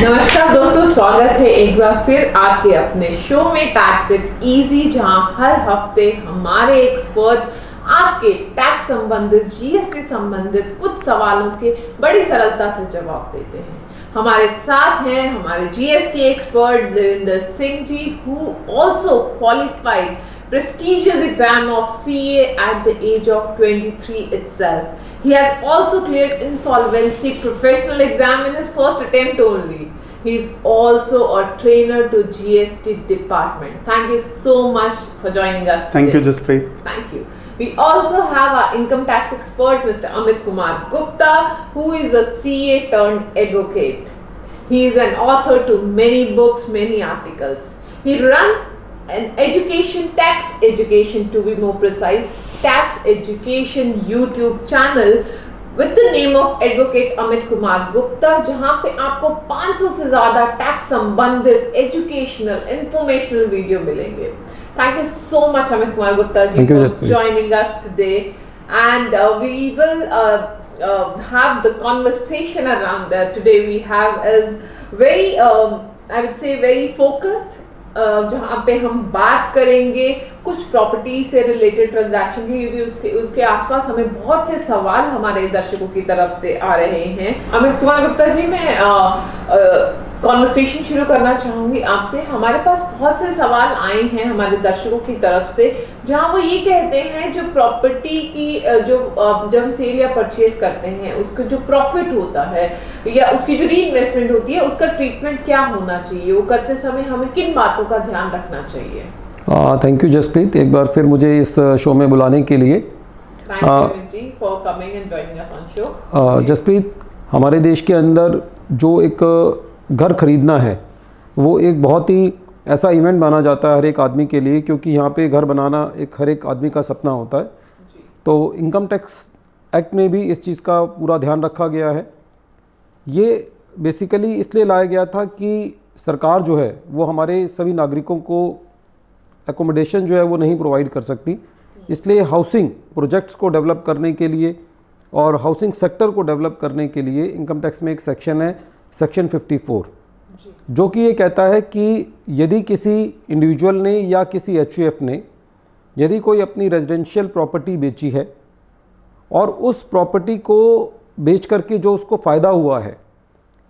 नमस्कार दोस्तों, स्वागत है एक बार फिर आपके अपने शो में टैक्स इट इजी, जहां हर हफ्ते हमारे एक्सपर्ट्स आपके टैक्स संबंधित, जीएसटी संबंधित कुछ सवालों के बड़ी सरलता से जवाब देते हैं। हमारे साथ हैं हमारे GST expert Devendra Singh ji, who also qualified prestigious exam of CA at the age of 23 itself. He has also cleared insolvency professional exam in his first attempt only. He is also a trainer to GST department. Thank you so much for joining us today. Thank you, Jaspreet. Thank you. We also have our income tax expert, Mr. Amit Kumar Gupta, who is a CA turned advocate. He is an author to many books, many articles. He runs an tax education to be more precise, tax education YouTube channel with the name of Advocate Amit Kumar Gupta, जहां पे आपको 500 से ज़्यादा tax संबंधित educational informational video मिलेंगे। Thank you so much Amit Kumar Gupta ji for joining us today, and we will have the conversation around that today. We have is very I would say very focused, जहाँ पे हम बात करेंगे कुछ property से related transaction की, क्योंकि उसके आसपास हमें बहुत से सवाल हमारे दर्शकों की तरफ से आ रहे हैं। अमित कुमार गुप्ता जी, मैं कॉन्वर्सेशन शुरू करना चाहूँगी आपसे। हमारे पास बहुत से सवाल आए हैं हमारे दर्शकों की तरफ से, जहाँ वो ये कहते हैं जो प्रॉपर्टी की जब हम सेल या परचेज करते हैं उसका जो प्रॉफिट होता है या उसकी जो रीइन्वेस्टमेंट होती है उसका ट्रीटमेंट क्या होना चाहिए, वो करते समय हमें किन बातों का ध्यान रखना चाहिए। थैंक यू जसप्रीत, एक बार फिर मुझे इस शो में बुलाने के लिए। जसप्रीत, हमारे देश के अंदर जो एक घर खरीदना है वो एक बहुत ही ऐसा इवेंट माना जाता है हर एक आदमी के लिए, क्योंकि यहाँ पे घर बनाना एक हर एक आदमी का सपना होता है। तो इनकम टैक्स एक्ट में भी इस चीज़ का पूरा ध्यान रखा गया है। ये बेसिकली इसलिए लाया गया था कि सरकार जो है वो हमारे सभी नागरिकों को एकोमोडेशन जो है वो नहीं प्रोवाइड कर सकती, इसलिए हाउसिंग प्रोजेक्ट्स को डेवलप करने के लिए और हाउसिंग सेक्टर को डेवलप करने के लिए इनकम टैक्स में एक सेक्शन है, सेक्शन 54, जो कि ये कहता है कि यदि किसी इंडिविजुअल ने या किसी एचयूएफ ने यदि कोई अपनी रेजिडेंशियल प्रॉपर्टी बेची है और उस प्रॉपर्टी को बेच करके जो उसको फ़ायदा हुआ है,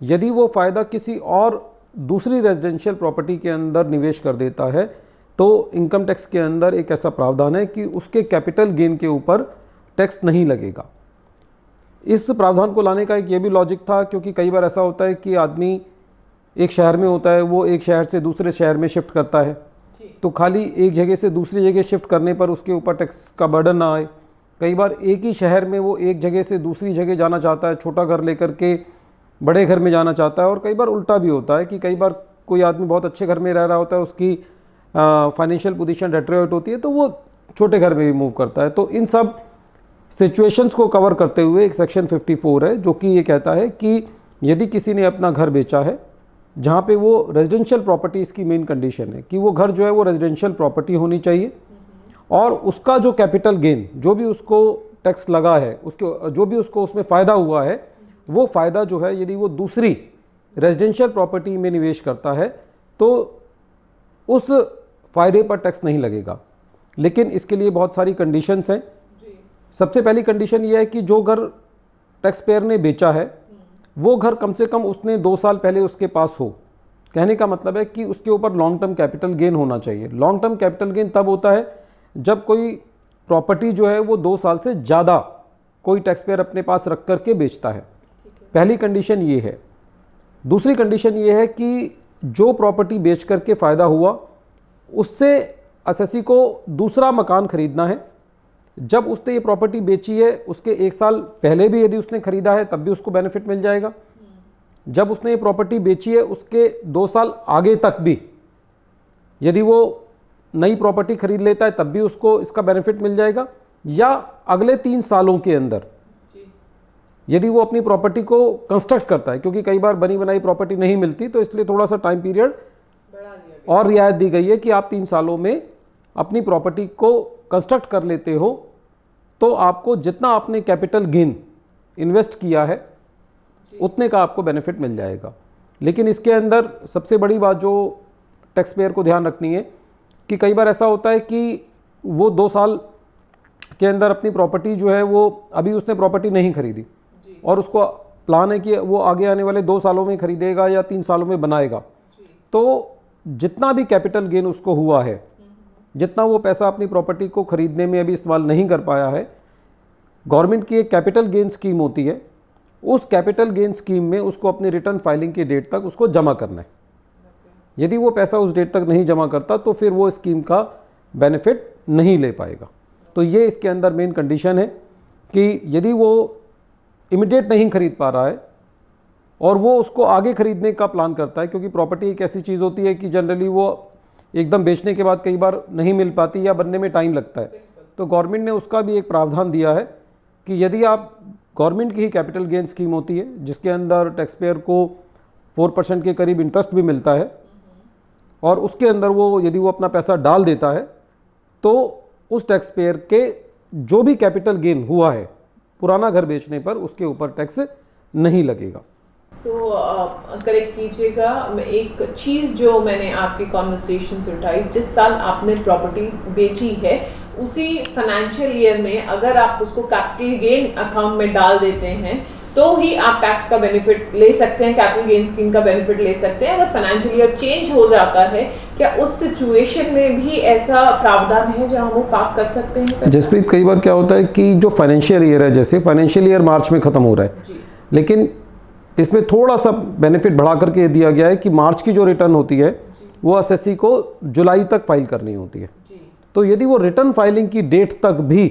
यदि वो फ़ायदा किसी और दूसरी रेजिडेंशियल प्रॉपर्टी के अंदर निवेश कर देता है, तो इनकम टैक्स के अंदर एक ऐसा प्रावधान है कि उसके कैपिटल गेन के ऊपर टैक्स नहीं लगेगा। इस प्रावधान को लाने का एक ये भी लॉजिक था, क्योंकि कई बार ऐसा होता है कि आदमी एक शहर में होता है, वो एक शहर से दूसरे शहर में शिफ्ट करता है, तो खाली एक जगह से दूसरी जगह शिफ्ट करने पर उसके ऊपर टैक्स का बर्डन ना आए। कई बार एक ही शहर में वो एक जगह से दूसरी जगह जाना चाहता है, छोटा घर लेकर के बड़े घर में जाना चाहता है, और कई बार उल्टा भी होता है कि कई बार कोई आदमी बहुत अच्छे घर में रह रहा होता है, उसकी फाइनेंशियल पोजीशन डेट्रियोरेट होती है, तो वो छोटे घर में भी मूव करता है। तो इन सब सिचुएशंस को कवर करते हुए एक सेक्शन 54 है, जो कि ये कहता है कि यदि किसी ने अपना घर बेचा है जहाँ पे वो रेजिडेंशियल प्रॉपर्टी, इसकी मेन कंडीशन है कि वो घर जो है वो रेजिडेंशियल प्रॉपर्टी होनी चाहिए, और उसका जो कैपिटल गेन जो भी उसको टैक्स लगा है, उसके जो भी उसको उसमें फ़ायदा हुआ है, वो फ़ायदा जो है यदि वो दूसरी रेजिडेंशियल प्रॉपर्टी में निवेश करता है तो उस फ़ायदे पर टैक्स नहीं लगेगा। लेकिन इसके लिए बहुत सारी कंडीशंस हैं। सबसे पहली कंडीशन ये है कि जो घर टैक्स पेयर ने बेचा है वो घर कम से कम उसने 2 साल पहले उसके पास हो। कहने का मतलब है कि उसके ऊपर लॉन्ग टर्म कैपिटल गेन होना चाहिए। लॉन्ग टर्म कैपिटल गेन तब होता है जब कोई प्रॉपर्टी जो है वो 2 साल से ज़्यादा कोई टैक्स पेयर अपने पास रख करके बेचता है। पहली कंडीशन ये है। दूसरी कंडीशन ये है कि जो प्रॉपर्टी बेच करके फ़ायदा हुआ उससे असेसी को दूसरा मकान खरीदना है। जब उसने ये प्रॉपर्टी बेची है उसके 1 साल पहले भी यदि उसने ख़रीदा है तब भी उसको बेनिफिट मिल जाएगा। जब उसने ये प्रॉपर्टी बेची है उसके 2 साल आगे तक भी यदि वो नई प्रॉपर्टी खरीद लेता है तब भी उसको इसका बेनिफिट मिल जाएगा। या अगले 3 सालों के अंदर यदि वो अपनी प्रॉपर्टी को कंस्ट्रक्ट करता है, क्योंकि कई बार बनी बनाई प्रॉपर्टी नहीं मिलती, तो इसलिए थोड़ा सा टाइम पीरियड और रियायत दी गई है कि आप 3 सालों में अपनी प्रॉपर्टी को कंस्ट्रक्ट कर लेते हो तो आपको जितना आपने कैपिटल गेन इन्वेस्ट किया है उतने का आपको बेनिफिट मिल जाएगा। लेकिन इसके अंदर सबसे बड़ी बात जो टैक्स पेयर को ध्यान रखनी है कि कई बार ऐसा होता है कि वो 2 साल के अंदर अपनी प्रॉपर्टी जो है वो अभी उसने प्रॉपर्टी नहीं खरीदी और उसको प्लान है कि वो आगे आने वाले 2 सालों में खरीदेगा या 3 सालों में बनाएगा, तो जितना भी कैपिटल गेन उसको हुआ है, जितना वो पैसा अपनी प्रॉपर्टी को खरीदने में अभी इस्तेमाल नहीं कर पाया है, गवर्नमेंट की एक कैपिटल गेन स्कीम होती है, उस कैपिटल गेन स्कीम में उसको अपनी रिटर्न फाइलिंग की डेट तक उसको जमा करना है। यदि वो पैसा उस डेट तक नहीं जमा करता तो फिर वो स्कीम का बेनिफिट नहीं ले पाएगा। तो ये इसके अंदर मेन कंडीशन है कि यदि वो इमीडिएट नहीं खरीद पा रहा है और वो उसको आगे खरीदने का प्लान करता है, क्योंकि प्रॉपर्टी एक ऐसी चीज़ होती है कि जनरली वो एकदम बेचने के बाद कई बार नहीं मिल पाती या बनने में टाइम लगता है, तो गवर्नमेंट ने उसका भी एक प्रावधान दिया है कि यदि आप गवर्नमेंट की ही कैपिटल गेन स्कीम होती है जिसके अंदर टैक्स पेयर को 4% के करीब इंटरेस्ट भी मिलता है और उसके अंदर वो यदि वो अपना पैसा डाल देता है तो उस टैक्स पेयर के जो भी कैपिटल गेन हुआ है पुराना घर बेचने पर उसके ऊपर टैक्स नहीं लगेगा। करेक्ट कीजिएगा, मैं एक चीज़ जो मैंने आपकी कॉन्वर्सेशन से उठाई, जिस साल आपने प्रॉपर्टी बेची है उसी फाइनेंशियल ईयर में अगर आप उसको कैपिटल गेन अकाउंट में डाल देते हैं तो ही आप टैक्स का बेनिफिट ले सकते हैं, कैपिटल गेन स्कीम का बेनिफिट ले सकते हैं। अगर फाइनेंशियल ईयर चेंज हो जाता है, क्या उस सिचुएशन में भी ऐसा प्रावधान है जहां वो पार्क कर सकते हैं? जसप्रीत, कई बार क्या होता है कि जो फाइनेंशियल ईयर है, जैसे फाइनेंशियल ईयर मार्च में ख़त्म हो रहा है, लेकिन इसमें थोड़ा सा बेनिफिट बढ़ा करके दिया गया है कि मार्च की जो रिटर्न होती है वो एसएससी को जुलाई तक फाइल करनी होती है। तो यदि वो रिटर्न फाइलिंग की डेट तक भी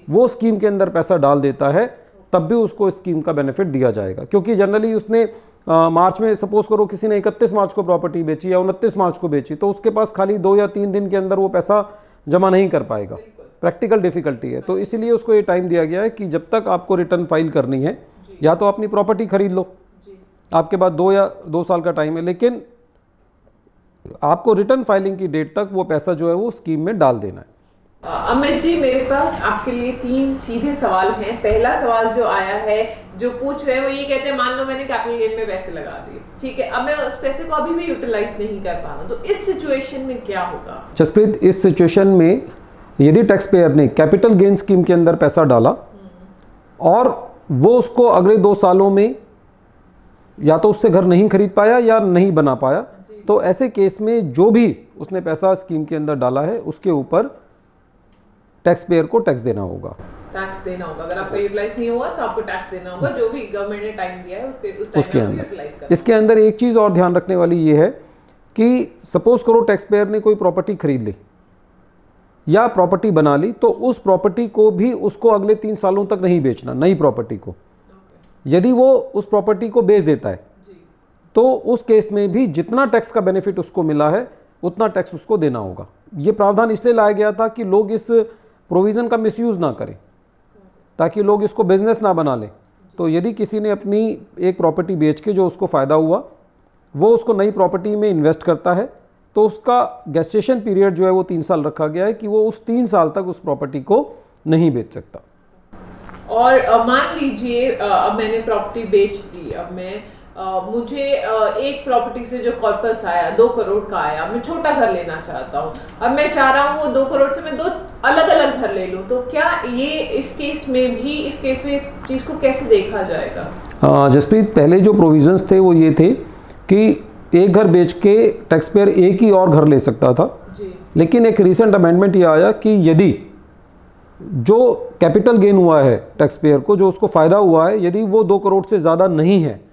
वो स्कीम के अंदर पैसा डाल देता है तब भी उसको स्कीम का बेनिफिट दिया जाएगा, क्योंकि जनरली उसने मार्च में, सपोज करो किसी ने 31 मार्च को प्रॉपर्टी बेची या 29 मार्च को बेची, तो उसके पास खाली 2 या 3 दिन के अंदर वो पैसा जमा नहीं कर पाएगा, प्रैक्टिकल डिफिकल्टी है। तो इसीलिए उसको ये टाइम दिया गया है कि जब तक आपको रिटर्न फाइल करनी है या तो अपनी प्रॉपर्टी खरीद लो, आपके पास 2 साल का टाइम है, लेकिन आपको रिटर्न फाइलिंग की डेट तक वो पैसा जो है वो स्कीम में डाल देना है। अमित जी, मेरे पास आपके लिए 3 सीधे सवाल हैं। पहला सवाल जो आया है, जो पूछ रहे हैं, वो ये कहते हैं मान लो मैंने कैपिटल गेन में पैसे लगा दिए, ठीक है, अब मैं उस पैसे को अभी भी यूटिलाइज नहीं कर पा रहा, तो इस सिचुएशन में क्या होगा? जसप्रीत, इस सिचुएशन में यदि टैक्स पेयर ने कैपिटल गेन स्कीम के अंदर पैसा डाला और वो उसको अगले 2 सालों में या तो उससे घर नहीं खरीद पाया या नहीं बना पाया, तो ऐसे केस में जो भी उसने पैसा स्कीम के अंदर डाला है उसके ऊपर टैक्स पेयर को टैक्स देना होगा। टैक्स देना होगा, अगर आपका यूटिलाइज नहीं हुआ तो आपको टैक्स देना होगा, जो भी गवर्नमेंट ने टाइम दिया है उस टाइम में यूटिलाइज करना। इसके अंदर एक चीज़ और ध्यान रखने वाली ये है कि सपोज करो टैक्स पेयर ने कोई प्रॉपर्टी खरीद ली या प्रॉपर्टी बना ली, तो उस प्रॉपर्टी को भी उसको अगले 3 सालों तक नहीं बेचना, नई प्रॉपर्टी को। यदि वो उस प्रॉपर्टी को बेच देता है तो उस केस में भी जितना टैक्स का बेनिफिट उसको मिला है उतना टैक्स उसको देना होगा। ये प्रावधान इसलिए लाया गया था कि लोग इस प्रोविज़न का मिसयूज़ ना करें, ताकि लोग इसको बिजनेस ना बना लें। तो यदि किसी ने अपनी एक प्रॉपर्टी बेच के जो उसको फ़ायदा हुआ वो उसको नई प्रॉपर्टी में इन्वेस्ट करता है, तो उसका गेस्टेशन पीरियड जो है वो 3 साल रखा गया है कि वो उस 3 साल तक उस प्रॉपर्टी को नहीं बेच सकता। और मान लीजिए अब मैंने प्रॉपर्टी बेच दी, अब मैं मुझे एक प्रॉपर्टी से जो कॉर्पस आया 2 करोड़ का आया, मैं छोटा घर लेना चाहता हूँ, अब मैं चाह रहा हूँ वो 2 करोड़ से मैं 2 अलग अलग घर ले लूँ, तो क्या ये इस केस में इस चीज़ को कैसे देखा जाएगा? जसप्रीत, पहले जो प्रोविजंस थे वो ये थे कि एक घर बेच के टैक्स पेयर एक ही और घर ले सकता था जी। लेकिन एक रिसेंट अमेंडमेंट ये आया कि यदि जो कैपिटल गेन हुआ है टैक्स पेयर को, जो उसको फ़ायदा हुआ है, यदि वो 2 करोड़ से ज़्यादा नहीं है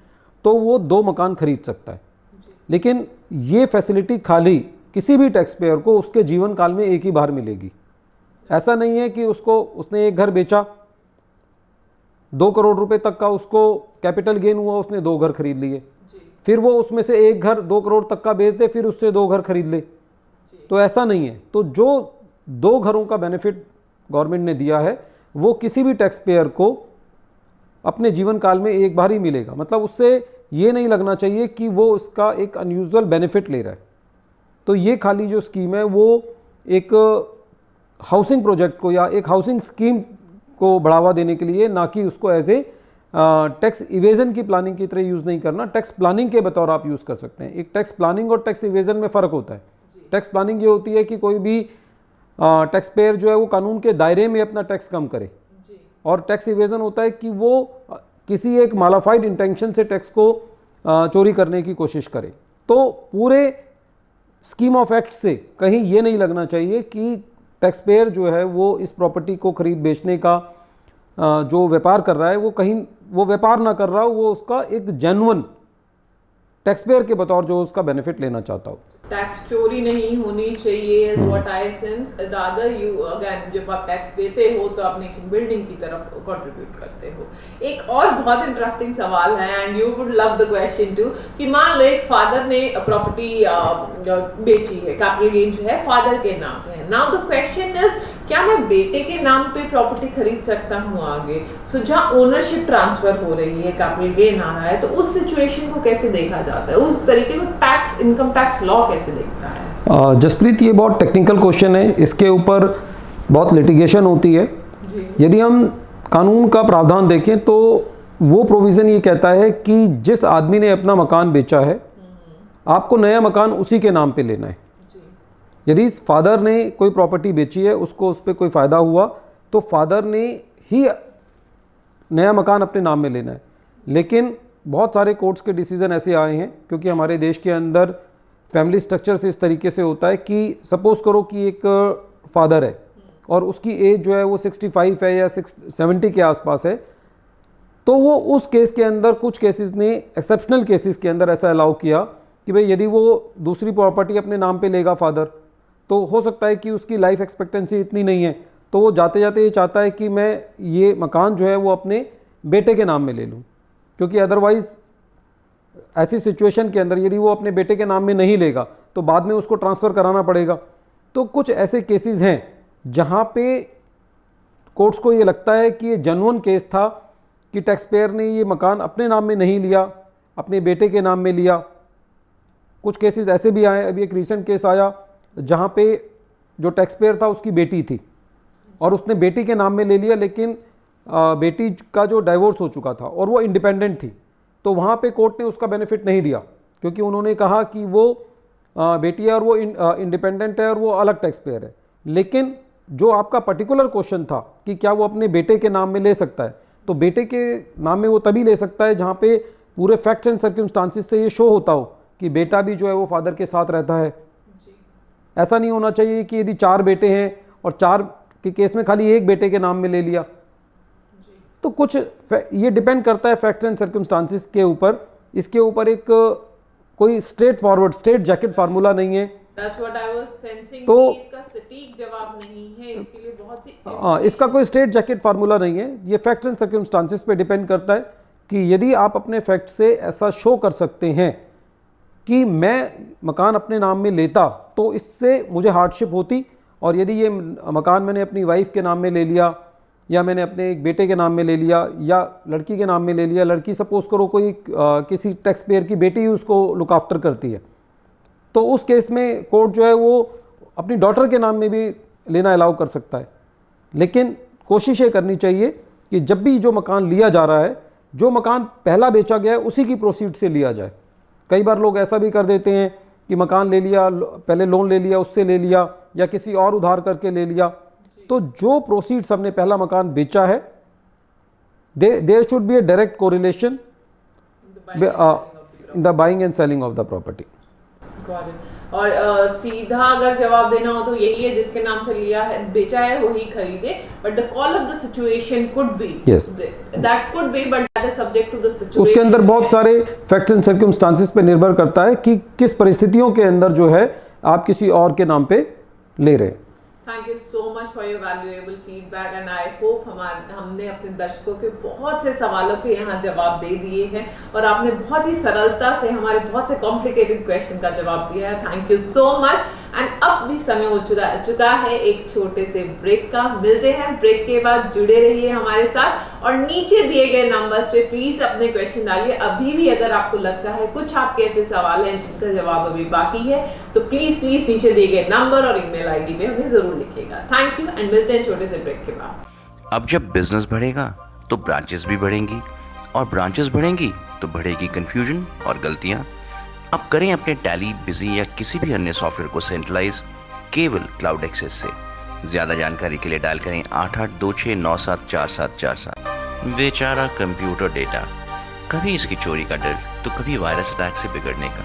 तो वो 2 मकान खरीद सकता है। लेकिन ये फैसिलिटी खाली किसी भी टैक्स पेयर को उसके जीवन काल में एक ही बार मिलेगी। ऐसा नहीं है कि उसने एक घर बेचा, 2 करोड़ रुपए तक का उसको कैपिटल गेन हुआ, उसने 2 घर खरीद लिए, फिर वो उसमें से एक घर 2 करोड़ तक का बेच दे, फिर उससे 2 घर खरीद ले, तो ऐसा नहीं है। तो जो 2 घरों का बेनिफिट गवर्नमेंट ने दिया है वो किसी भी टैक्स पेयर को अपने जीवन काल में एक बार ही मिलेगा। मतलब उससे ये नहीं लगना चाहिए कि वो इसका एक अनयूजुअल बेनिफिट ले रहा है। तो ये खाली जो स्कीम है वो एक हाउसिंग प्रोजेक्ट को या एक हाउसिंग स्कीम को बढ़ावा देने के लिए, ना कि उसको एज ए टैक्स इवेजन की प्लानिंग की तरह यूज़ नहीं करना, टैक्स प्लानिंग के बतौर आप यूज़ कर सकते हैं। एक टैक्स प्लानिंग और टैक्स इवेजन में फ़र्क होता है। टैक्स प्लानिंग ये होती है कि कोई भी टैक्स पेयर जो है वो कानून के दायरे में अपना टैक्स कम करे, और टैक्स इवेजन होता है कि वो किसी एक मालाफाइड इंटेंशन से टैक्स को चोरी करने की कोशिश करे। तो पूरे स्कीम ऑफ एक्ट से कहीं ये नहीं लगना चाहिए कि टैक्स पेयर जो है वो इस प्रॉपर्टी को खरीद बेचने का जो व्यापार कर रहा है वो कहीं वो व्यापार ना कर रहा हो, वो उसका एक जेन्युइन टैक्स पेयर के बतौर जो उसका बेनिफिट लेना चाहता हो। टैक्स चोरी नहीं होनी चाहिए, what I sense rather you again जब आप टैक्स देते हो तो अपनी बिल्डिंग की तरफ कंट्रीब्यूट करते हो। एक और बहुत इंटरेस्टिंग सवाल है and you would love the question too, कि मान लो एक फादर ने प्रॉपर्टी बेची है, कैपिटल गेन जो है फादर के नाम पे है। नाउ द क्वेश्चन इज, क्या मैं बेटे के नाम पे प्रॉपर्टी खरीद सकता हूँ आगे? सो जहाँ ओनरशिप ट्रांसफर हो रही है, कैपिटल गेन आ रहा है, तो उस सिचुएशन को कैसे देखा जाता है? उस तरीके को टैक्स इनकम टैक्स लॉ कैसे देखता है? जसप्रीत, ये बहुत टेक्निकल क्वेश्चन है, इसके ऊपर बहुत लिटिगेशन होती है। यदि हम कानून का प्रावधान देखें तो वो प्रोविज़न ये कहता है कि जिस आदमी ने अपना मकान बेचा है आपको नया मकान उसी के नाम पे लेना है। यदि फादर ने कोई प्रॉपर्टी बेची है, उसको उस पर कोई फ़ायदा हुआ, तो फादर ने ही नया मकान अपने नाम में लेना है। लेकिन बहुत सारे कोर्ट्स के डिसीज़न ऐसे आए हैं, क्योंकि हमारे देश के अंदर फैमिली स्ट्रक्चर से इस तरीके से होता है कि सपोज़ करो कि एक फादर है और उसकी एज जो है वो 65 है या 70 के आसपास है, तो वो उस केस के अंदर कुछ केसेस ने, एक्सेप्शनल केसेस के अंदर ऐसा अलाउ किया कि भाई यदि वो दूसरी प्रॉपर्टी अपने नाम पे लेगा फादर, तो हो सकता है कि उसकी लाइफ एक्सपेक्टेंसी इतनी नहीं है, तो वो जाते जाते ये चाहता है कि मैं ये मकान जो है वो अपने बेटे के नाम में ले लूँ, क्योंकि अदरवाइज़ ऐसी सिचुएशन के अंदर यदि वो अपने बेटे के नाम में नहीं लेगा तो बाद में उसको ट्रांसफ़र कराना पड़ेगा। तो कुछ ऐसे केसेस हैं जहाँ पे कोर्ट्स को ये लगता है कि ये जेन्युइन केस था कि टैक्स पेयर ने ये मकान अपने नाम में नहीं लिया, अपने बेटे के नाम में लिया। कुछ केसेस ऐसे भी आए, अभी एक रीसेंट केस आया जहाँ पे जो टैक्स पेयर था उसकी बेटी थी और उसने बेटी के नाम में ले लिया, लेकिन बेटी का जो डाइवोर्स हो चुका था और वो इंडिपेंडेंट थी, तो वहाँ पे कोर्ट ने उसका बेनिफिट नहीं दिया, क्योंकि उन्होंने कहा कि वो बेटी है और वो इंडिपेंडेंट है और वो अलग टैक्स पेयर है। लेकिन जो आपका पर्टिकुलर क्वेश्चन था कि क्या वो अपने बेटे के नाम में ले सकता है, तो बेटे के नाम में वो तभी ले सकता है जहाँ पे पूरे फैक्ट्स एंड सर्कमस्टांसिस से ये शो होता हो कि बेटा भी जो है वो फादर के साथ रहता है। ऐसा नहीं होना चाहिए कि यदि 4 बेटे हैं और 4 के केस में खाली एक बेटे के नाम में ले लिया। तो कुछ ये डिपेंड करता है फैक्ट्स एंड सर्कमस्टांसिस के ऊपर। इसके ऊपर एक कोई straight forward, straight jacket formula नहीं है। That's what I was sensing, तो इसका सटीक जवाब नहीं है, इसके लिए बहुत सी इसका कोई स्ट्रेट जैकेट फार्मूला नहीं है। ये फैक्ट्स एंड सर्कमस्टांसिस पे डिपेंड करता है कि यदि आप अपने फैक्ट से ऐसा शो कर सकते हैं कि मैं मकान अपने नाम में लेता तो इससे मुझे हार्डशिप होती, और यदि ये मकान मैंने अपनी वाइफ के नाम में ले लिया या मैंने अपने एक बेटे के नाम में ले लिया या लड़की के नाम में ले लिया, लड़की सपोज करो कोई किसी टैक्स पेयर की बेटी ही उसको लुक आफ्टर करती है, तो उस केस में कोर्ट जो है वो अपनी डॉटर के नाम में भी लेना अलाउ कर सकता है। लेकिन कोशिश ये करनी चाहिए कि जब भी जो मकान लिया जा रहा है, जो मकान पहला बेचा गया है उसी की प्रोसीड से लिया जाए। कई बार लोग ऐसा भी कर देते हैं कि मकान ले लिया, पहले लोन ले लिया, उससे ले लिया या किसी और उधार करके ले लिया, तो जो प्रोसीड्स हमने पहला मकान बेचा है there should be a direct correlation in the buying and selling of the property. और सीधा अगर जवाब देना हो तो यही है, जिसके नाम से लिया है, बेचा है, वही खरीदे, but the call of the situation could be, yes that could be, but that is subject to the situation. उसके अंदर बहुत सारे फैक्ट्स एंड सर्कमस्टांसिस पे निर्भर करता है कि किस परिस्थितियों के अंदर जो है आप किसी और के नाम पे ले रहे हैं। Thank you so much for your valuable feedback and I hope हमने अपने दर्शकों के बहुत से सवालों के यहाँ जवाब दे दिए हैं और आपने बहुत ही सरलता से हमारे बहुत से कॉम्प्लिकेटेड क्वेश्चन का जवाब दिया है। Thank you so much. And अब भी समय हो चुका है एक छोटे से ब्रेक का। मिलते हैं ब्रेक के बाद, जुड़े रहिए हमारे साथ और नीचे दिए गए नंबर्स पे प्लीज अपने क्वेश्चन डालिए। अभी भी अगर आपको लगता है कुछ आपके ऐसे सवाल हैं जिनका जवाब अभी बाकी है तो प्लीज नीचे दिए गए नंबर और ईमेल आईडी में हमें जरूर लिखिएगा। थैंक यू एंड मिलते हैं छोटे से ब्रेक के बाद। अब जब बिजनेस बढ़ेगा तो ब्रांचेस भी बढ़ेंगी, और ब्रांचेस बढ़ेंगी तो बढ़ेगी कंफ्यूजन और गलतियां। अब करें अपने टैली, बिजी या किसी भी अन्य सॉफ्टवेयर को सेंट्रलाइज केवल क्लाउड एक्सेस से। ज़्यादा जानकारी के लिए डायल करें 8826974747। बेचारा कंप्यूटर डेटा, कभी इसकी चोरी का डर तो कभी वायरस अटैक से बिगड़ने का,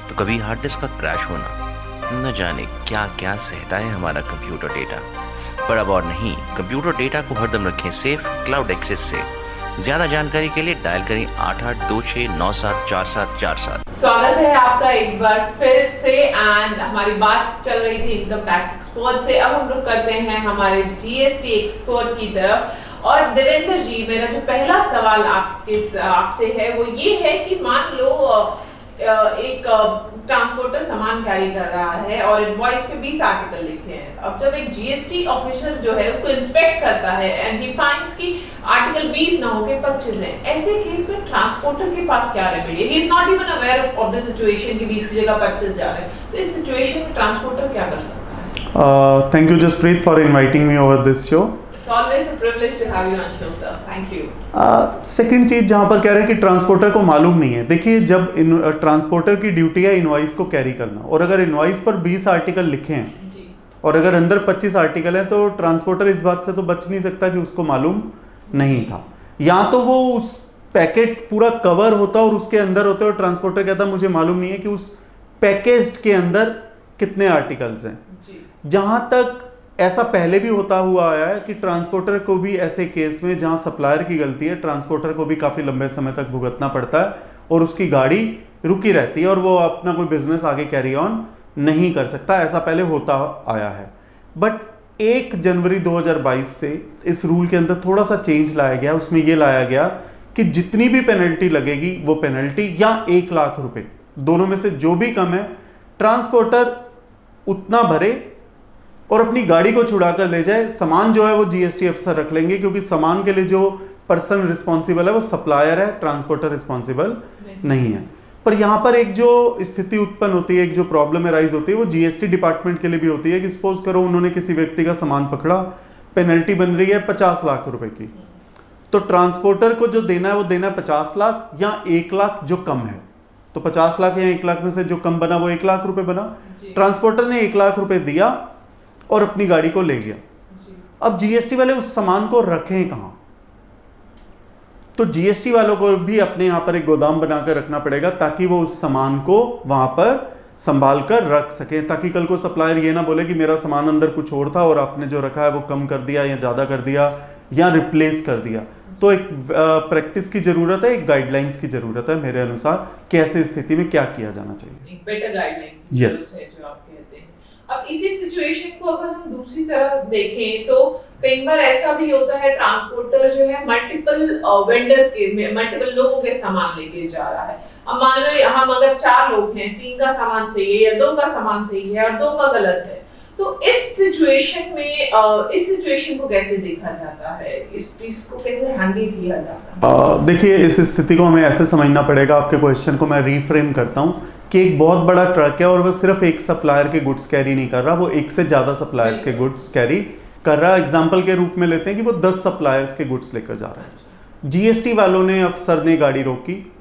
तो कभी हार्ड डिस्क का क्रैश होना। न जाने क्या क्या सहता है हमारा कंप्यूटर डेटा। पर अब और नहीं, कंप्यूटर डेटा को हरदम रखें सेफ क्लाउड एक्सेस से। ज्यादा जानकारी के लिए डायल करें 8826974747। स्वागत है आपका एक बार फिर से। एंड हमारी बात चल रही थी इनकम टैक्स एक्सपर्ट से, अब हम लोग करते हैं हमारे जीएसटी एक्सपर्ट की तरफ। और देवेंद्र जी, मेरा जो पहला सवाल आपसे है वो ये है कि मान लो एक ट्रांसपोर्टर सामान कैरी कर रहा है और इनवॉइस पे 20 आर्टिकल लिखे हैं। अब जब एक जीएसटी ऑफिसर जो है उसको इंस्पेक्ट करता है एंड ही फाइंड्स कि आर्टिकल 20 ना होके 25 हैं, ऐसे केस में ट्रांसपोर्टर के पास क्या रेमेडी है? He is not even aware of the situation कि 20 की जगह 25 जा रहे हैं, तो इस सिचुएशन में ट्रांसपोर्टर क्या कर सकता है? Thank you Jaspreet for inviting me over this show. Always a privilege to have you on show, sir. Thank you. Second चीज जहां पर कह रहे हैं कि ट्रांसपोर्टर को मालूम नहीं है, देखिए जब ट्रांसपोर्टर की ड्यूटी है इनवॉइस को कैरी करना, और अगर इनवॉइस पर 20 आर्टिकल लिखे हैं जी। और अगर अंदर 25 आर्टिकल हैं, तो ट्रांसपोर्टर इस बात से तो बच नहीं सकता कि उसको मालूम नहीं था। या तो वो उस पैकेट पूरा कवर होता और उसके अंदर होते और ट्रांसपोर्टर कहता मुझे मालूम नहीं है कि उस पैकेज के अंदर कितने आर्टिकल्स हैं। जहां तक ऐसा पहले भी होता हुआ आया है कि ट्रांसपोर्टर को भी ऐसे केस में जहां सप्लायर की गलती है, ट्रांसपोर्टर को भी काफ़ी लंबे समय तक भुगतना पड़ता है और उसकी गाड़ी रुकी रहती है और वो अपना कोई बिजनेस आगे कैरी ऑन नहीं कर सकता। ऐसा पहले होता आया है। बट 1 जनवरी 2022 से इस रूल के अंदर थोड़ा सा चेंज लाया गया। उसमें ये लाया गया कि जितनी भी पेनल्टी लगेगी वो पेनल्टी या 1 लाख रुपए, दोनों में से जो भी कम है, ट्रांसपोर्टर उतना भरे और अपनी गाड़ी को छुड़ा कर ले जाए। सामान जो है वो जीएसटी अफसर रख लेंगे, क्योंकि सामान के लिए जो पर्सन रिस्पॉन्सिबल है वो सप्लायर है, ट्रांसपोर्टर रिस्पॉन्सिबल नहीं है। पर यहाँ पर एक जो स्थिति उत्पन्न होती है, एक जो प्रॉब्लम राइज होती है, वो जीएसटी डिपार्टमेंट के लिए भी होती है कि सपोज करो उन्होंने किसी व्यक्ति का सामान पकड़ा, पेनल्टी बन रही है 50 लाख रुपए की, तो ट्रांसपोर्टर को जो देना है वो देना है 50 लाख या 1 लाख जो कम है। तो 50 लाख या 1 लाख में से जो कम बना वो 1 लाख रुपए बना। ट्रांसपोर्टर ने 1 लाख रुपए दिया और अपनी गाड़ी को ले गया। अब जीएसटी वाले उस सामान को रखें कहां? तो जीएसटी वालों को भी अपने यहां पर एक गोदाम बनाकर रखना पड़ेगा ताकि वो उस सामान को वहां पर संभाल कर रख सके, ताकि कल को सप्लायर ये ना बोले कि मेरा सामान अंदर कुछ और था और आपने जो रखा है वो कम कर दिया या ज्यादा कर दिया या रिप्लेस कर दिया। तो एक प्रैक्टिस की जरूरत है, एक गाइडलाइंस की जरूरत है मेरे अनुसार कि ऐसी स्थिति में क्या किया जाना चाहिए। एक बेटर गाइडलाइन यस। जो आप कहते हैं। अब इसी सिचुएशन को अगर हम दूसरी तरफ देखें तो कई बार ऐसा भी होता है, ट्रांसपोर्टर जो है मल्टीपल वेंडर्स के, मल्टीपल लोगों के सामान लेके जा रहा है। अब मान लो हम अगर 4 लोग हैं, 3 का सामान सही है या 2 का सामान सही है और 2 का गलत है, तो इस सिचुएशन में इस सिचुएशन को कैसे देखा जाता है, इस चीज को कैसे हैंडल किया जाता है? देखिए इस स्थिति को हमें ऐसे समझना पड़ेगा। आपके क्वेश्चन को मैं रीफ्रेम करता हूं कि एक बहुत बड़ा ट्रक है और वो सिर्फ एक सप्लायर के गुड्स कैरी नहीं कर रहा, वो एक से ज्यादा सप्लायर्स के गुड्स कैरी कर रहा है। एग्जाम्पल के रूप में लेते हैं कि वो 10 सप्लायर्स के गुड्स लेकर जा रहा है। जीएसटी वालों ने, अफसर ने गाड़ी रोकी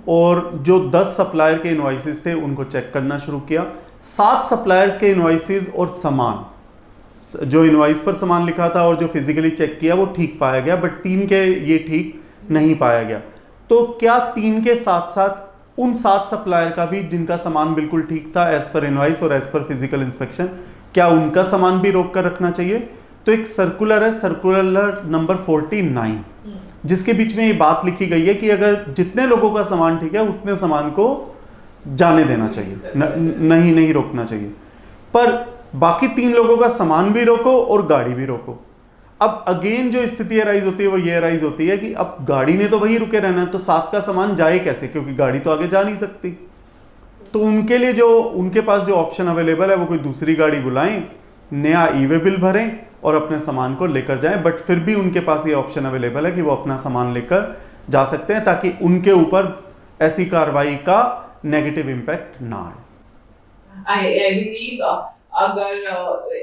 और जो 10 सप्लायर के इनवॉइसेस थे उनको चेक करना शुरू किया। 7 सप्लायर्स के इनवॉइसेस और सामान, जो इनवॉइस पर सामान लिखा था और जो फिजिकली चेक किया वो ठीक पाया गया, बट 3 के ये ठीक नहीं पाया गया। तो क्या 3 के साथ साथ उन 7 सप्लायर का भी, जिनका सामान बिल्कुल ठीक था एज पर इनवॉइस और एज पर फिजिकल इंस्पेक्शन, क्या उनका सामान भी रोक कर रखना चाहिए? तो एक सर्कुलर है, सर्कुलर नंबर 49, जिसके बीच में ये बात लिखी गई है कि अगर जितने लोगों का सामान ठीक है उतने सामान को जाने देना चाहिए, नहीं रोकना चाहिए। पर बाकी 3 लोगों का सामान भी रोको और गाड़ी भी रोको। अब अगेन जो स्थिति राइज होती है वो ये राइज होती है कि अब गाड़ी ने तो वही रुके रहना है, तो 7 का सामान जाए कैसे, क्योंकि गाड़ी तो आगे जा नहीं सकती। तो उनके लिए जो उनके पास जो ऑप्शन अवेलेबल है वो कोई दूसरी गाड़ी बुलाएं, नया ई-वे बिल भरें और अपने सामान को लेकर जाएं। बट फिर भी उनके पास ये ऑप्शन अवेलेबल है कि वो अपना सामान लेकर जा सकते हैं, ताकि उनके ऊपर ऐसी कार्रवाई का नेगेटिव इम्पैक्ट ना आए। I believe अगर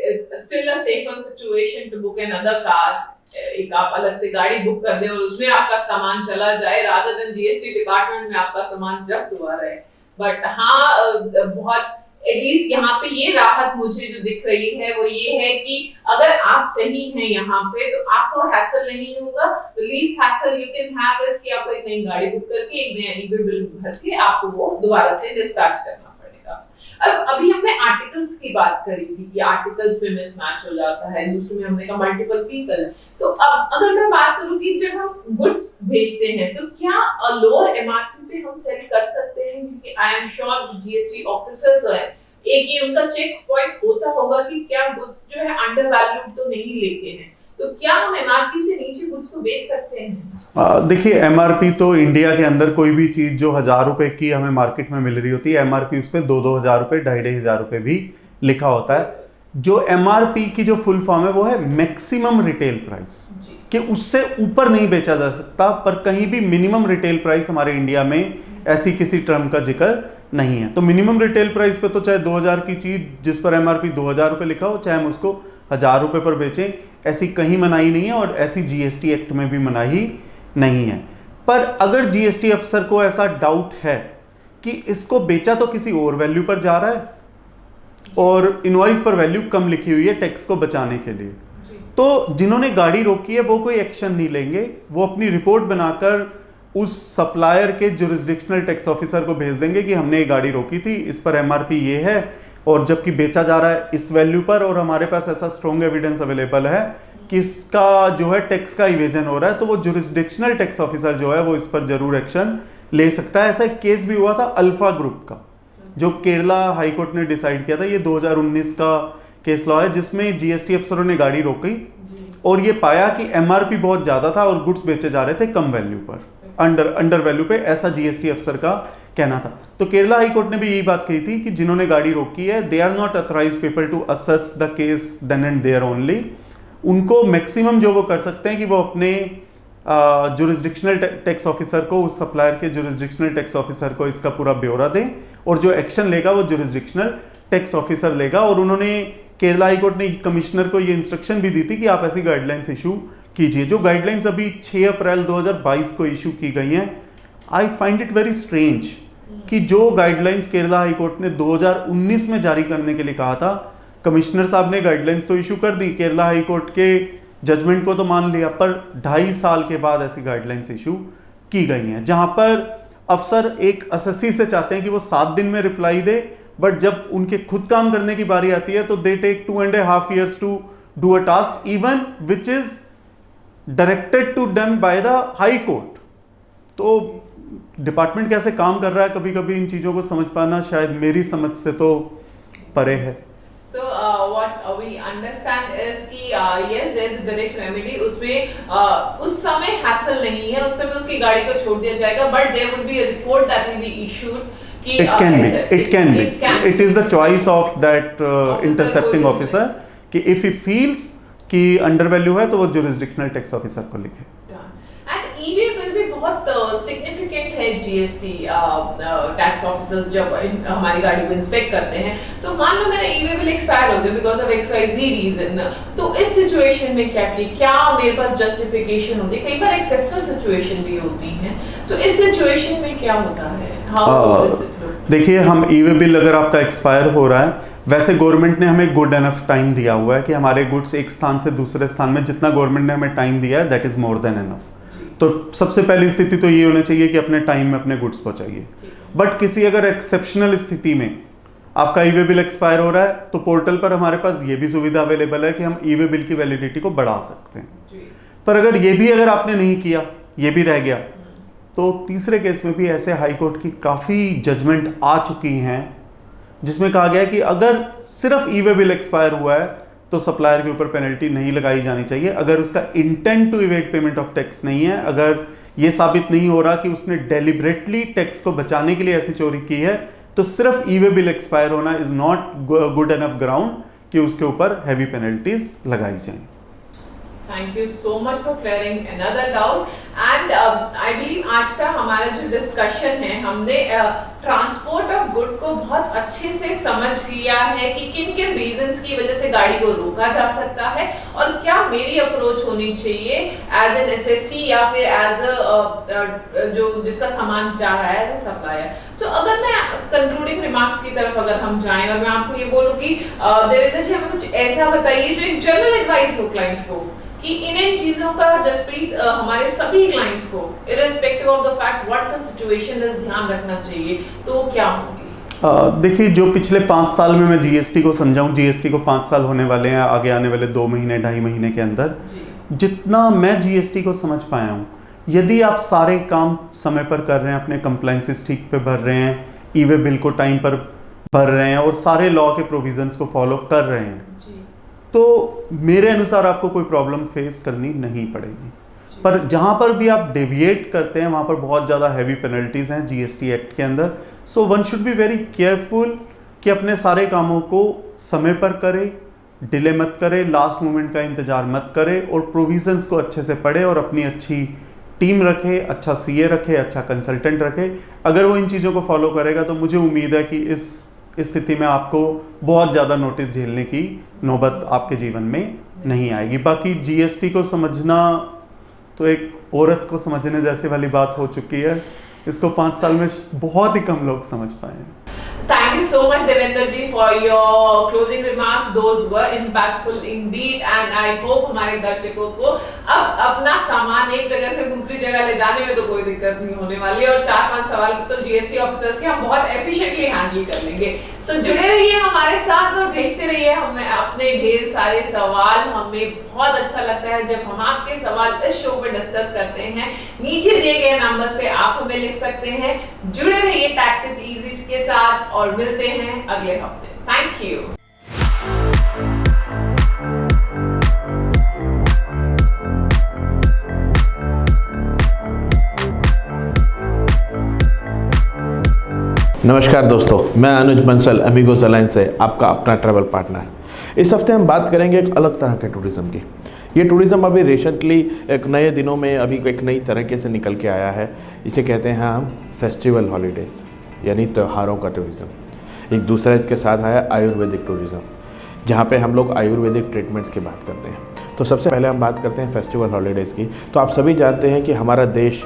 it's still a safer situation to book another car एक आप अलग से गाड़ी बुक कर दें और उसमें आपका सामान चला जाए, रादर देन जीएसटी डिपार्टमेंट में आपका सामान जब्त हुआ रहे। बट हाँ, बहुत एटलीस्ट यहाँ पे ये राहत मुझे जो दिख रही है वो ये है कि अगर आप सही हैं यहाँ पे तो आपको हैसल नहीं होगा। The least hassle you can have is कि आपको एक नई गाड़ी बुक करके एक नया ई-वे बिल भर के आपको वो दोबारा से डिस्पैच करना पड़ेगा। अब अभी हमने आर्टिकल्स की बात करी थी कि आर्टिकल्स में मिसमैच हो जाता है, दूसरे में हमने कहा मल्टीपल पीपल। तो अब अगर मैं बात करूं कि जब हम गुड्स भेजते हैं तो क्या लोअर एमआरपी पे हम सेल कर सकते हैं? क्योंकि I am sure GST officers है, एक ये उनका चेक पॉइंट होता होगा कि क्या गुड्स जो है अंडर वैल्यूड तो नहीं लेके हैं, तो क्या हम एमआरपी से नीचे गुड्स को बेच सकते हैं? देखिए, एमआरपी तो इंडिया के अंदर कोई भी चीज जो 1000 रुपए की हमें मार्केट में मिल रही होती है, एमआरपी उस पर 2-2 हजार रुपए, 2,500 रुपए भी लिखा होता है। जो एमआरपी की जो फुल फॉर्म है वो है मैक्सिमम रिटेल प्राइस, कि उससे ऊपर नहीं बेचा जा सकता। पर कहीं भी मिनिमम रिटेल प्राइस हमारे इंडिया में ऐसी किसी टर्म का जिक्र नहीं है। तो मिनिमम रिटेल प्राइस पे तो चाहे 2000 की चीज जिस पर एमआरपी 2000 रुपए लिखा हो, चाहे हम उसको 1000 रुपए पर बेचें, ऐसी कहीं मनाही नहीं है और ऐसी जीएसटी एक्ट में भी मनाही नहीं है। पर अगर जीएसटी अफसर को ऐसा डाउट है कि इसको बेचा तो किसी और वैल्यू पर जा रहा है और इनवॉइस पर वैल्यू कम लिखी हुई है टैक्स को बचाने के लिए, तो जिन्होंने गाड़ी रोकी है वो कोई एक्शन नहीं लेंगे। वो अपनी रिपोर्ट बनाकर उस सप्लायर के जुरिस्डिक्शनल टैक्स ऑफिसर को भेज देंगे कि हमने ये गाड़ी रोकी थी, इस पर एमआरपी ये है और जबकि बेचा जा रहा है इस वैल्यू पर, और हमारे पास ऐसा स्ट्रॉन्ग एविडेंस अवेलेबल है कि इसका जो है टैक्स का इवेजन हो रहा है, तो वो जुरिस्डिक्शनल टैक्स ऑफिसर जो है वो इस पर जरूर एक्शन ले सकता है। ऐसा एक केस भी हुआ था अल्फा ग्रुप का, जो केरला हाईकोर्ट ने डिसाइड किया था। ये 2019 का केस लॉ है जिसमें जीएसटी अफसरों ने गाड़ी रोकी और ये पाया कि एमआरपी बहुत ज्यादा था और गुड्स बेचे जा रहे थे कम वैल्यू पर, अंडर वैल्यू पे, ऐसा जीएसटी अफसर का कहना था। तो केरला हाईकोर्ट ने भी यही बात कही थी कि जिन्होंने गाड़ी रोकी है they are not authorised people to assess the case then and there only. उनको मैक्सिमम जो वो कर सकते हैं कि वो अपने जुरिस्डिक्शनल टैक्स ऑफिसर को, उस सप्लायर के जुरिस्डिक्शनल टैक्स ऑफिसर को इसका पूरा ब्यौरा दें और जो एक्शन लेगा वो जुरिस्डिक्शनल टैक्स ऑफिसर लेगा। और उन्होंने, केरला हाईकोर्ट ने कमिश्नर को ये इंस्ट्रक्शन भी दी थी कि आप ऐसी गाइडलाइंस इशू कीजिए। जो गाइडलाइंस अभी 6 अप्रैल 2022 को इशू की गई हैं, I find it very strange कि जो गाइडलाइंस केरला हाईकोर्ट ने 2019 में जारी करने के लिए कहा था, कमिश्नर साहब ने गाइडलाइंस तो इशू कर दी, केरला हाईकोर्ट के जजमेंट को तो मान लिया, पर 2.5 साल के बाद ऐसी गाइडलाइंस इशू की गई हैं जहां पर अफसर एक असेसी से चाहते हैं कि वो 7 दिन में रिप्लाई दे, बट जब उनके खुद काम करने की बारी आती है तो they take 2.5 years to do a task even which is directed to them by the high court. तो डिपार्टमेंट कैसे काम कर रहा है, कभी कभी इन चीज़ों को समझ पाना शायद मेरी समझ से तो परे है। So what we understand is कि yes there is a direct remedy, उसमें उस समय hassle नहीं है, उस समय उसकी गाड़ी को छोड़ दिया जाएगा, but there would be a report that will be issued कि it can be it is the choice of that intercepting officer कि if he feels कि अंडर वैल्यू है तो वो जुरिस्डिक्शनल टैक्स ऑफिसर को लिखे। एंड ई-वे बिल भी बहुत सिग्निफिकेंट है जीएसटी टैक्स ऑफिसर्स जब हमारी गाड़ी को इंस्पेक्ट करते हैं, तो मान लो मेरा ई-वे बिल एक्सपायर हो गया बिकॉज ऑफ XYZ रीजन, तो इस सिचुएशन में क्या मेरे पास जस्टिफिकेशन होती है? कई बार एक्सेप्शनल सिचुएशन भी होती है, सो इस सिचुएशन में क्या होता है? देखिए, हम ई-वे बिल अगर आपका एक्सपायर हो रहा है, वैसे गवर्नमेंट ने हमें गुड एनफ टाइम दिया हुआ है कि हमारे गुड्स एक स्थान से दूसरे स्थान में, जितना गवर्नमेंट ने हमें टाइम दिया है that is more than enough. तो सबसे पहली स्थिति तो ये होनी चाहिए कि अपने टाइम में अपने गुड्स पहुंचाइए। बट किसी अगर एक्सेप्शनल स्थिति में आपका ई-वे बिल एक्सपायर हो रहा है तो पोर्टल पर हमारे पास ये भी सुविधा अवेलेबल है कि हम ई-वे बिल की वैलिडिटी को बढ़ा सकते हैं। पर अगर ये भी अगर आपने नहीं किया, ये भी रह गया, तो तीसरे केस में भी ऐसे हाई कोर्ट की काफ़ी जजमेंट आ चुकी हैं जिसमें कहा गया है कि अगर सिर्फ ई-वे बिल एक्सपायर हुआ है तो सप्लायर के ऊपर पेनल्टी नहीं लगाई जानी चाहिए। अगर उसका intent to evade payment of tax नहीं है, अगर ये साबित नहीं हो रहा कि उसने डेलिबरेटली टैक्स को बचाने के लिए ऐसी चोरी की है, तो सिर्फ ई-वे बिल एक्सपायर होना is not good enough ground कि उसके ऊपर हैवी पेनल्टीज लगाई जाएं। Thank you so much for clearing another doubt. And I believe आज का हमारा जो डिस्कशन है, हमने ट्रांसपोर्ट ऑफ गुड को बहुत अच्छे से समझ लिया है कि किन किन रीजंस की वजह से गाड़ी को रोका जा सकता है और क्या मेरी अप्रोच होनी चाहिए एज एन एसएससी या फिर एज अ जो जिसका सामान जा रहा है एज सप्लायर. सो अगर मैं कंक्लूडिंग रिमार्क्स की तरफ अगर हम जाएं और मैं आपको ये बोलूँ कि देवेंद्र जी हमें कुछ ऐसा बताइए जो एक जनरल एडवाइस हो क्लाइंट को कि इन चीजों का जसप्रीत हमारे सभी क्लाइंट्स को irrespective of the fact what the situation is ध्यान रखना चाहिए, तो क्या होगी? देखिए, जो पिछले 5 साल में मैं जीएसटी को समझाऊं, जीएसटी को 5 साल होने वाले हैं आगे आने वाले 2 महीने 2.5 महीने के अंदर, जितना मैं जीएसटी को समझ पाया हूं, यदि आप सारे काम समय पर कर रहे हैं, अपने कंप्लायंसेस ठीक पे भर रहे हैं, ई-वे बिल को टाइम पर भर रहे हैं और सारे लॉ के प्रोविजंस को फॉलो कर रहे हैं, तो मेरे अनुसार आपको कोई प्रॉब्लम फेस करनी नहीं पड़ेगी. पर जहाँ पर भी आप डेविएट करते हैं वहाँ पर बहुत ज़्यादा हैवी पेनल्टीज़ हैं जीएसटी एक्ट के अंदर. So one should be very careful कि अपने सारे कामों को समय पर करे, डिले मत करे, लास्ट मोमेंट का इंतज़ार मत करे और प्रोविजंस को अच्छे से पढ़े और अपनी अच्छी टीम रखे, अच्छा सीए रखे, अच्छा कंसल्टेंट रखे. अगर वो इन चीज़ों को फॉलो करेगा तो मुझे उम्मीद है कि इस स्थिति में आपको बहुत ज़्यादा नोटिस झेलने की नौबत आपके जीवन में नहीं आएगी. बाकी जीएसटी को समझना तो एक औरत को समझने जैसी वाली बात हो चुकी है. इसको 5 साल में बहुत ही कम लोग समझ पाए हैं. Thank you so much, Devendra ji, for your closing remarks. Those were impactful indeed, and I hope हमारे दर्शकों को अब अपना सामान एक जगह से दूसरी जगह ले जाने में तो कोई दिक्कत नहीं होने वाली और 4-5 सवाल तो जीएसटी ऑफिसर्स के हम बहुत एफिशिएंटली हैंडल कर लेंगे. सो जुड़े रहिए हमारे साथ और भेजते रहिए हमें अपने ढेर सारे सवाल. हमें बहुत अच्छा लगता है जब हम आपके सवाल इस शो पे डिस्कस करते हैं. नीचे दिए गए नंबर्स पे आप हमें लिख सकते हैं. जुड़े रहिए टैक्स इट इजी के साथ और मिलते हैं अगले हफ्ते. Thank you. नमस्कार दोस्तों, मैं अनुज बंसल अमीगोस अलायंस से आपका अपना ट्रैवल पार्टनर. इस हफ्ते हम बात करेंगे एक अलग तरह के टूरिज़्म की. ये टूरिज़्म अभी रिसेंटली एक नए दिनों में अभी एक नई तरीके से निकल के आया है. इसे कहते हैं हम फेस्टिवल हॉलीडेज़, यानी त्योहारों का टूरिज़्म. एक दूसरा इसके साथ आया आयुर्वेदिक टूरिज़्म, जहाँ पे हम लोग आयुर्वेदिक ट्रीटमेंट्स की बात करते हैं. तो सबसे पहले हम बात करते हैं फेस्टिवल हॉलीडेज़ की. तो आप सभी जानते हैं कि हमारा देश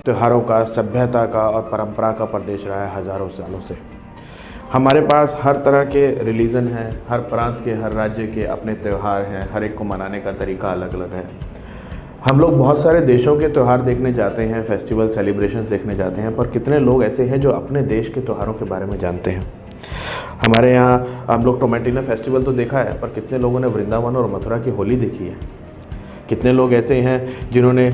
त्योहारों का, सभ्यता का और परंपरा का प्रदेश रहा है हज़ारों सालों से. हमारे पास हर तरह के रिलीजन हैं, हर प्रांत के, हर राज्य के अपने त्यौहार हैं, हर एक को मनाने का तरीका अलग अलग है. हम लोग बहुत सारे देशों के त्यौहार देखने जाते हैं, फेस्टिवल सेलिब्रेशंस देखने जाते हैं, पर कितने लोग ऐसे हैं जो अपने देश के त्योहारों के बारे में जानते हैं. हमारे यहाँ हम लोग टोमेटिना फेस्टिवल तो देखा है, पर कितने लोगों ने वृंदावन और मथुरा की होली देखी है. कितने लोग ऐसे हैं जिन्होंने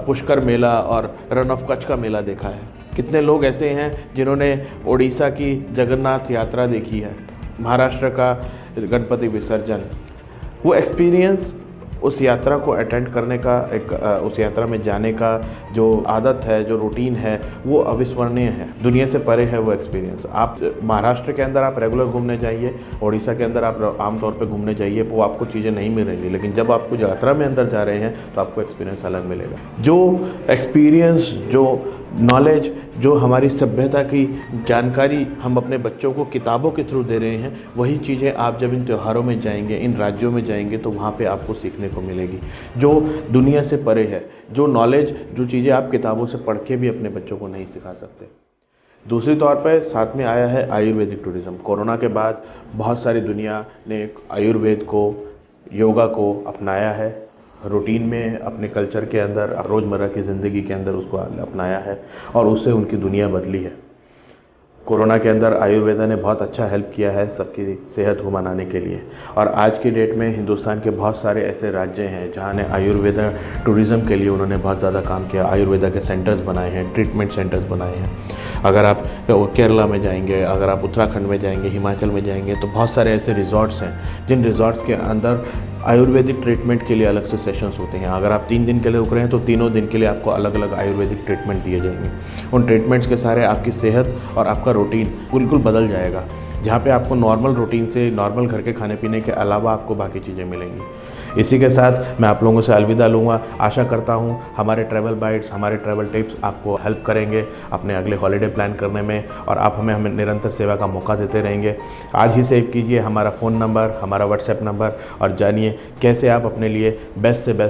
पुष्कर मेला और रन ऑफ कच्छ का मेला देखा है. कितने लोग ऐसे हैं जिन्होंने उड़ीसा की जगन्नाथ यात्रा देखी है, महाराष्ट्र का गणपति विसर्जन. वो एक्सपीरियंस, उस यात्रा को अटेंड करने का, उस यात्रा में जाने का जो आदत है, जो रूटीन है, वो अविस्मरणीय है. दुनिया से परे है वो एक्सपीरियंस. आप महाराष्ट्र के अंदर आप रेगुलर घूमने जाइए, उड़ीसा के अंदर आप आमतौर पे घूमने जाइए, वो आपको चीज़ें नहीं मिलेंगी. लेकिन जब आप कुछ यात्रा में अंदर जा रहे हैं तो आपको एक्सपीरियंस अलग मिलेगा. जो एक्सपीरियंस, जो नॉलेज, जो हमारी सभ्यता की जानकारी हम अपने बच्चों को किताबों के थ्रू दे रहे हैं, वही चीज़ें आप जब इन त्योहारों में जाएंगे, इन राज्यों में जाएंगे, तो वहाँ पे आपको सीखने को मिलेगी, जो दुनिया से परे है. जो नॉलेज, जो चीज़ें आप किताबों से पढ़ के भी अपने बच्चों को नहीं सिखा सकते. दूसरी तौर पर साथ में आया है आयुर्वेदिक टूरिज़्म. कोरोना के बाद बहुत सारी दुनिया ने आयुर्वेद को, योगा को अपनाया है, रूटीन में, अपने कल्चर के अंदर, रोज़मर्रा की ज़िंदगी के अंदर उसको अपनाया है और उससे उनकी दुनिया बदली है. कोरोना के अंदर आयुर्वेदा ने बहुत अच्छा हेल्प किया है सबकी सेहत को मनाने के लिए. और आज की डेट में हिंदुस्तान के बहुत सारे ऐसे राज्य हैं जहाँ ने आयुर्वेदा टूरिज़्म के लिए उन्होंने बहुत ज़्यादा काम किया. आयुर्वेदा के सेंटर्स बनाए हैं, ट्रीटमेंट सेंटर्स बनाए हैं. अगर आप केरला में जाएंगे, अगर आप उत्तराखंड में जाएंगे, हिमाचल में जाएंगे, तो बहुत सारे ऐसे रिजॉर्ट्स हैं जिन रिजॉर्ट्स के अंदर आयुर्वेदिक ट्रीटमेंट के लिए अलग से सेशंस होते हैं. अगर आप 3 दिन के लिए रुक रहे हैं तो तीनों दिन के लिए आपको अलग अलग आयुर्वेदिक ट्रीटमेंट दिए जाएंगे. उन ट्रीटमेंट्स के सारे आपकी सेहत और आपका रूटीन बिल्कुल बदल जाएगा. जहाँ पे आपको नॉर्मल रूटीन से नॉर्मल घर के खाने पीने के अलावा आपको बाकी चीज़ें मिलेंगी। इसी के साथ मैं आप लोगों से अलविदा लूँगा। आशा करता हूँ हमारे ट्रैवल बाइट्स, हमारे ट्रैवल टिप्स आपको हेल्प करेंगे अपने अगले हॉलीडे प्लान करने में, और आप हमें निरंतर सेवा का मौका देते रहेंगे। आज ही सेव कीजिए हमारा फ़ोन नंबर, हमारा व्हाट्सएप नंबर, और जानिए कैसे आप अपने लिए बेस्ट से बेस्ट